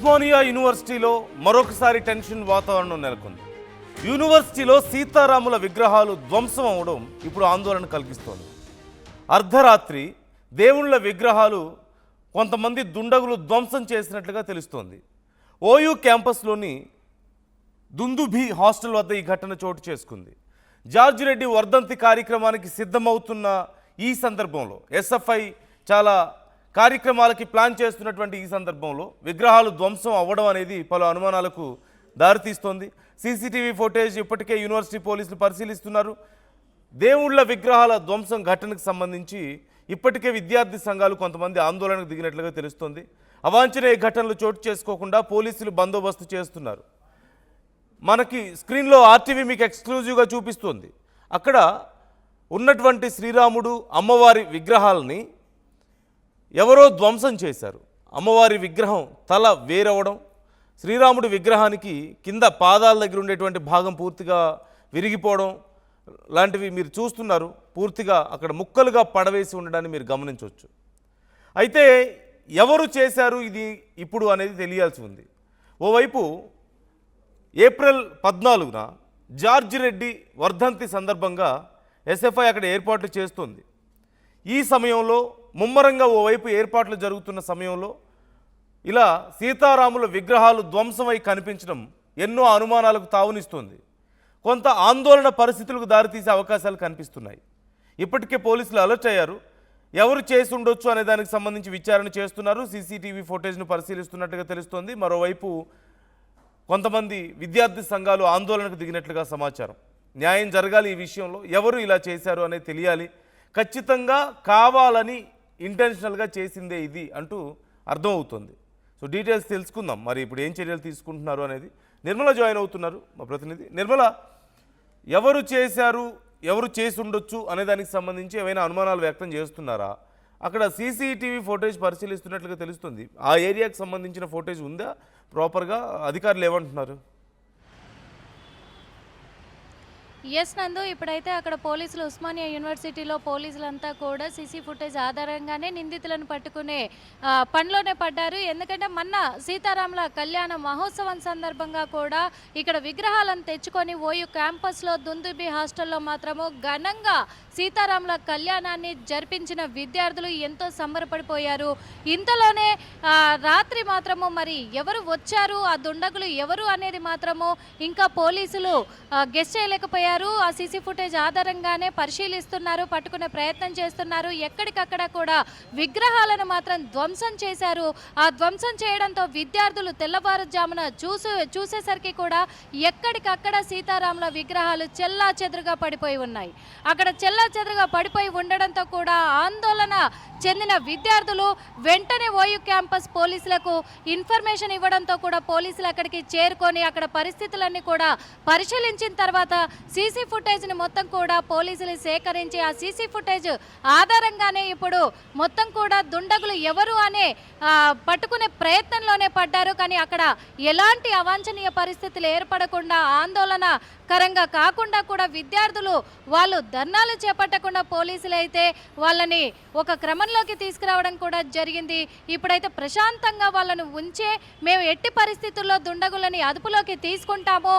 ఉస్మానియా యూనివర్సిటీలో మరొకసారి టెన్షన్ వాతావరణం నెలకొంది. యూనివర్సిటీలో సీతారాముల విగ్రహాలు ధ్వంసం అవడం ఇప్పుడు ఆందోళన కలిగిస్తోంది. అర్ధరాత్రి దేవుళ్ళ విగ్రహాలు కొంతమంది దుండగులు ధ్వంసం చేసినట్లుగా తెలుస్తోంది. ఓయూ క్యాంపస్లోని దుందుభి హాస్టల్ వద్ద ఈ ఘటన చోటు చేసుకుంది. జార్జ్ రెడ్డి వర్ధంతి కార్యక్రమానికి సిద్ధమవుతున్న ఈ సందర్భంలో ఎస్ఎఫ్ఐ చాలా కార్యక్రమాలకి ప్లాన్ చేస్తున్నటువంటి ఈ సందర్భంలో విగ్రహాలు ధ్వంసం అవ్వడం అనేది పలు అనుమానాలకు దారితీస్తోంది. సీసీటీవీ ఫుటేజ్ ఇప్పటికే యూనివర్సిటీ పోలీసులు పరిశీలిస్తున్నారు. దేవుళ్ల విగ్రహాల ధ్వంసం ఘటనకు సంబంధించి ఇప్పటికే విద్యార్థి సంఘాలు కొంతమంది ఆందోళనకు దిగినట్లుగా తెలుస్తోంది. అవాంఛనీయ ఘటనలు చోటు చేసుకోకుండా పోలీసులు బందోబస్తు చేస్తున్నారు. మనకి స్క్రీన్లో ఆర్టీవీ మీకు ఎక్స్క్లూజివ్గా చూపిస్తుంది. అక్కడ ఉన్నటువంటి శ్రీరాముడు అమ్మవారి విగ్రహాలని ఎవరో ధ్వంసం చేశారు. అమ్మవారి విగ్రహం తల వేరవడం, శ్రీరాముడి విగ్రహానికి కింద పాదాల దగ్గర ఉండేటువంటి భాగం పూర్తిగా విరిగిపోవడం లాంటివి మీరు చూస్తున్నారు. పూర్తిగా అక్కడ ముక్కలుగా పడవేసి ఉండడాన్ని మీరు గమనించవచ్చు. అయితే ఎవరు చేశారు ఇది ఇప్పుడు అనేది తెలియాల్సి ఉంది. ఓవైపు ఏప్రిల్ 14న జార్జ్ రెడ్డి వర్ధంతి సందర్భంగా ఎస్ఎఫ్ఐ అక్కడ ఏర్పాట్లు చేస్తుంది. ఈ సమయంలో ముమ్మరంగా ఓవైపు ఏర్పాట్లు జరుగుతున్న సమయంలో ఇలా సీతారాముల విగ్రహాలు ధ్వంసమై కనిపించడం ఎన్నో అనుమానాలకు తావునిస్తుంది. కొంత ఆందోళన పరిస్థితులకు దారితీసే అవకాశాలు కనిపిస్తున్నాయి. ఇప్పటికే పోలీసులు అలర్ట్ అయ్యారు. ఎవరు చేసి ఉండొచ్చు అనే దానికి సంబంధించి విచారణ చేస్తున్నారు. సీసీటీవీ ఫుటేజ్ను పరిశీలిస్తున్నట్టుగా తెలుస్తోంది. మరోవైపు కొంతమంది విద్యార్థి సంఘాలు ఆందోళనకు దిగినట్లుగా సమాచారం. న్యాయం జరగాలి. ఈ విషయంలో ఎవరు ఇలా చేశారు అనేది తెలియాలి. ఖచ్చితంగా కావాలని ఇంటెన్షనల్గా చేసిందే ఇది అంటూ అర్థమవుతుంది. సో డీటెయిల్స్ తెలుసుకుందాం. మరి ఇప్పుడు ఏం చర్యలు తీసుకుంటున్నారు అనేది నిర్మల జాయిన్ అవుతున్నారు, మా ప్రతినిధి. నిర్మల, ఎవరు చేశారు, ఎవరు చేసి ఉండొచ్చు అనే దానికి సంబంధించి ఏమైనా అనుమానాలు వ్యక్తం చేస్తున్నారా? అక్కడ సీసీటీవీ ఫుటేజ్ పరిశీలిస్తున్నట్లుగా తెలుస్తుంది. ఆ ఏరియాకి సంబంధించిన ఫుటేజ్ ఉందా ప్రాపర్గా? అధికారులు ఏమంటున్నారు? ఎస్ నందు, ఇప్పుడైతే అక్కడ పోలీసులు ఉస్మానియా యూనివర్సిటీలో పోలీసులంతా కూడా సీసీ ఫుటేజ్ ఆధారంగానే నిందితులను పట్టుకునే పనిలోనే పడ్డారు. ఎందుకంటే మొన్న సీతారాముల కళ్యాణ మహోత్సవం సందర్భంగా కూడా ఇక్కడ విగ్రహాలను తెచ్చుకొని ఓయూ క్యాంపస్లో దుందుబి హాస్టల్లో మాత్రము ఘనంగా సీతారాముల కళ్యాణాన్ని జరిపించిన విద్యార్థులు ఎంతో సంబరపడిపోయారు. ఇంతలోనే రాత్రి మాత్రము మరి ఎవరు వచ్చారు, ఆ దుండగులు ఎవరు అనేది మాత్రము ఇంకా పోలీసులు గెస్ చేయలేకపోయారు. ఆ సీసీ ఫుటేజ్ ఆధారంగానే పరిశీలిస్తున్నారు, పట్టుకునే ప్రయత్నం చేస్తున్నారు. ఎక్కడికక్కడ కూడా విగ్రహాలను మాత్రం ధ్వంసం చేశారు. ఆ ధ్వంసం చేయడంతో విద్యార్థులు తెల్లవారుజామున చూసేసరికి కూడా ఎక్కడికక్కడ సీతారాముల విగ్రహాలు చెల్లా చెదురుగా పడిపోయి ఉన్నాయి. అక్కడ చెల్లా చెదురుగా పడిపోయి ఉండడంతో కూడా ఆందోళన చెందిన విద్యార్థులు వెంటనే ఓయూ క్యాంపస్ పోలీసులకు ఇన్ఫర్మేషన్ ఇవ్వడంతో కూడా పోలీసులు అక్కడికి చేరుకొని అక్కడ పరిస్థితులన్నీ కూడా పరిశీలించిన తర్వాత సీసీ ఫుటేజ్ని మొత్తం కూడా పోలీసులు సేకరించి ఆ సీసీ ఫుటేజ్ ఆధారంగానే ఇప్పుడు మొత్తం కూడా దుండగులు ఎవరు అనే పట్టుకునే ప్రయత్నంలోనే పడ్డారు. కానీ అక్కడ ఎలాంటి అవాంఛనీయ పరిస్థితులు ఏర్పడకుండా, ఆందోళనకరంగా కాకుండా కూడా విద్యార్థులు వాళ్ళు ధర్నాలు చేపట్టకుండా పోలీసులు అయితే వాళ్ళని ఒక క్రమంలోకి తీసుకురావడం కూడా జరిగింది. ఇప్పుడైతే ప్రశాంతంగా వాళ్ళను ఉంచే మేము ఎట్టి పరిస్థితుల్లో దుండగులని అదుపులోకి తీసుకుంటాము,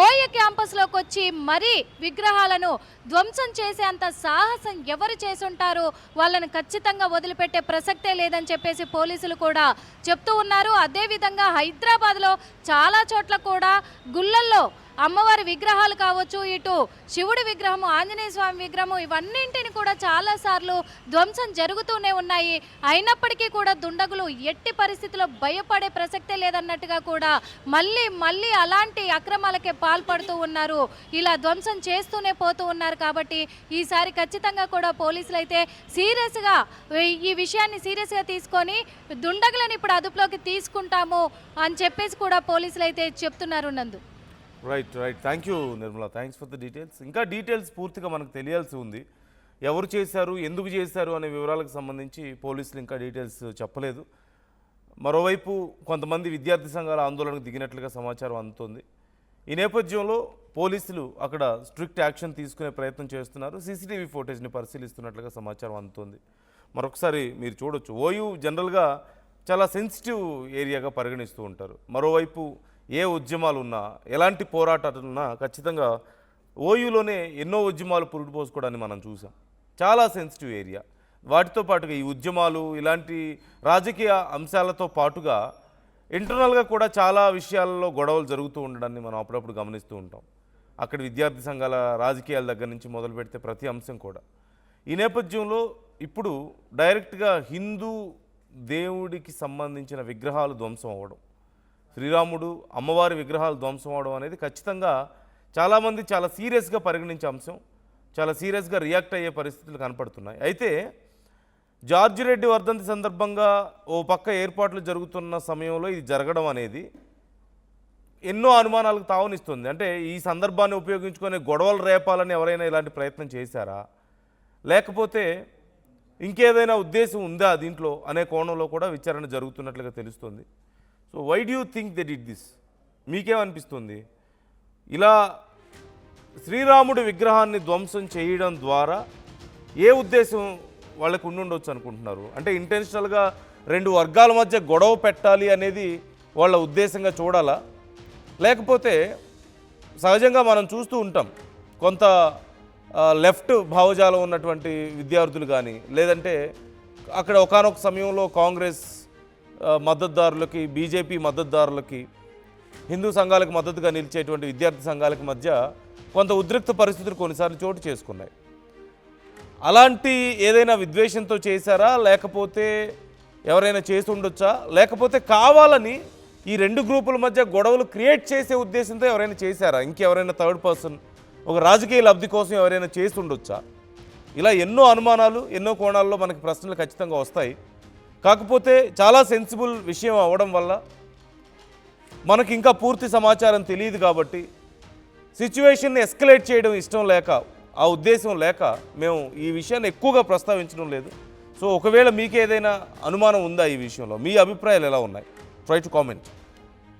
ఓయూ క్యాంపస్లోకి వచ్చి మరీ విగ్రహాలను ధ్వంసం చేసే అంత సాహసం ఎవరు చేసుంటారు, వాళ్ళని ఖచ్చితంగా వదిలిపెట్టే ప్రసక్తే లేదని చెప్పేసి పోలీసులు కూడా చెప్తూ ఉన్నారు. అదేవిధంగా హైదరాబాద్లో చాలా చోట్ల కూడా గుళ్ళల్లో అమ్మవారి విగ్రహాలు కావచ్చు, ఇటు శివుడి విగ్రహము, ఆంజనేయ స్వామి విగ్రహము, ఇవన్నింటిని కూడా చాలాసార్లు ధ్వంసం జరుగుతూనే ఉన్నాయి. అయినప్పటికీ కూడా దుండగులు ఎట్టి పరిస్థితుల్లో భయపడే ప్రసక్తే లేదన్నట్టుగా కూడా మళ్ళీ అలాంటి అక్రమాలకే పాల్పడుతూ ఉన్నారు. ఇలా ధ్వంసం చేస్తూనే పోతూ ఉన్నారు. కాబట్టి ఈసారి ఖచ్చితంగా కూడా పోలీసులు అయితే సీరియస్గా ఈ విషయాన్ని సీరియస్గా తీసుకొని దుండగులను ఇప్పుడు అదుపులోకి తీసుకుంటాము అని చెప్పేసి కూడా పోలీసులు అయితే చెప్తున్నారు. నందు, right. Thank you Nirmala, thanks for the details. ఇంకా డీటెయిల్స్ పూర్తిగా మనకు తెలియాల్సి ఉంది. ఎవరు చేశారు, ఎందుకు చేశారు అనే వివరాలకు సంబంధించి పోలీసులు ఇంకా డీటెయిల్స్ చెప్పలేదు. మరోవైపు కొంతమంది విద్యార్థి సంఘాల ఆందోళనకు దిగినట్లుగా సమాచారం అందుతోంది. ఈ నేపథ్యంలో పోలీసులు అక్కడ స్ట్రిక్ట్ యాక్షన్ తీసుకునే ప్రయత్నం చేస్తున్నారు. సీసీటీవీ ఫుటేజ్ని పరిశీలిస్తున్నట్లుగా సమాచారం అందుతోంది. మరొకసారి మీరు చూడొచ్చు. ఓయూ జనరల్గా చాలా సెన్సిటివ్ ఏరియాగా పరిగణిస్తూ ఉంటారు. మరోవైపు ఏ ఉద్యమాలు ఉన్నా, ఎలాంటి పోరాటాలు ఉన్నా ఖచ్చితంగా ఓయూలోనే ఎన్నో ఉద్యమాలు పురుడు పోసుకోవడాన్ని మనం చూసాం. చాలా సెన్సిటివ్ ఏరియా. వాటితో పాటుగా ఈ ఉద్యమాలు ఇలాంటి రాజకీయ అంశాలతో పాటుగా ఇంటర్నల్గా కూడా చాలా విషయాల్లో గొడవలు జరుగుతూ ఉండడాన్ని మనం అప్పుడప్పుడు గమనిస్తూ ఉంటాం. అక్కడ విద్యార్థి సంఘాల రాజకీయాల దగ్గర నుంచి మొదలు పెడితే ప్రతి అంశం కూడా. ఈ నేపథ్యంలో ఇప్పుడు డైరెక్ట్గా హిందూ దేవుడికి సంబంధించిన విగ్రహాలు ధ్వంసం అవ్వడం, శ్రీరాముడు అమ్మవారి విగ్రహాలు ధ్వంసం అవడం అనేది ఖచ్చితంగా చాలామంది చాలా సీరియస్గా పరిగణించే అంశం, చాలా సీరియస్గా రియాక్ట్ అయ్యే పరిస్థితులు కనపడుతున్నాయి. అయితే జార్జి రెడ్డి వర్ధంతి సందర్భంగా ఓ పక్క ఏర్పాట్లు జరుగుతున్న సమయంలో ఇది జరగడం అనేది ఎన్నో అనుమానాలకు తావునిస్తుంది. అంటే ఈ సందర్భాన్ని ఉపయోగించుకొని గొడవలు రేపాలని ఎవరైనా ఇలాంటి ప్రయత్నం చేశారా, లేకపోతే ఇంకేదైనా ఉద్దేశం ఉందా దీంట్లో అనే కోణంలో కూడా విచారణ జరుగుతున్నట్లుగా తెలుస్తుంది. So why do you think they did this? మీకేమనిపిస్తుంది? ఇలా శ్రీరాముడి విగ్రహాన్ని ధ్వంసం చేయడం ద్వారా ఏ ఉద్దేశం వాళ్ళకు ఉండుండొచ్చు అనుకుంటున్నారు? అంటే ఇంటెన్షనల్గా రెండు వర్గాల మధ్య గొడవ పెట్టాలి అనేది వాళ్ళ ఉద్దేశంగా చూడాలా, లేకపోతే సహజంగా మనం చూస్తూ ఉంటాం కొంత లెఫ్ట్ భావజాలం ఉన్నటువంటి విద్యార్థులు కానీ, లేదంటే అక్కడ ఒకానొక సమయంలో కాంగ్రెస్ మద్దతుదారులకి, బీజేపీ మద్దతుదారులకి, హిందూ సంఘాలకు మద్దతుగా నిలిచేటువంటి విద్యార్థి సంఘాలకు మధ్య కొంత ఉద్రిక్త పరిస్థితులు కొన్నిసార్లు చోటు చేసుకున్నాయి. అలాంటి ఏదైనా విద్వేషంతో చేశారా, లేకపోతే ఎవరైనా చేసి ఉండొచ్చా, లేకపోతే కావాలని ఈ రెండు గ్రూపుల మధ్య గొడవలు క్రియేట్ చేసే ఉద్దేశంతో ఎవరైనా చేశారా? ఇంకెవరైనా థర్డ్ పర్సన్ ఒక రాజకీయ లబ్ధి కోసం ఎవరైనా చేసి ఉండొచ్చా? ఇలా ఎన్నో అనుమానాలు, ఎన్నో కోణాల్లో మనకి ప్రశ్నలు ఖచ్చితంగా వస్తాయి. కాకపోతే చాలా సెన్సిబుల్ విషయం అవ్వడం వల్ల మనకి ఇంకా పూర్తి సమాచారం తెలియదు కాబట్టి సిచ్యువేషన్ని ఎస్కలేట్ చేయడం ఇష్టం లేక, ఆ ఉద్దేశం లేక మేము ఈ విషయాన్ని ఎక్కువగా ప్రస్తావించడం లేదు. సో ఒకవేళ మీకు ఏదైనా అనుమానం ఉందా ఈ విషయంలో, మీ అభిప్రాయాలు ఎలా ఉన్నాయి? Try to comment.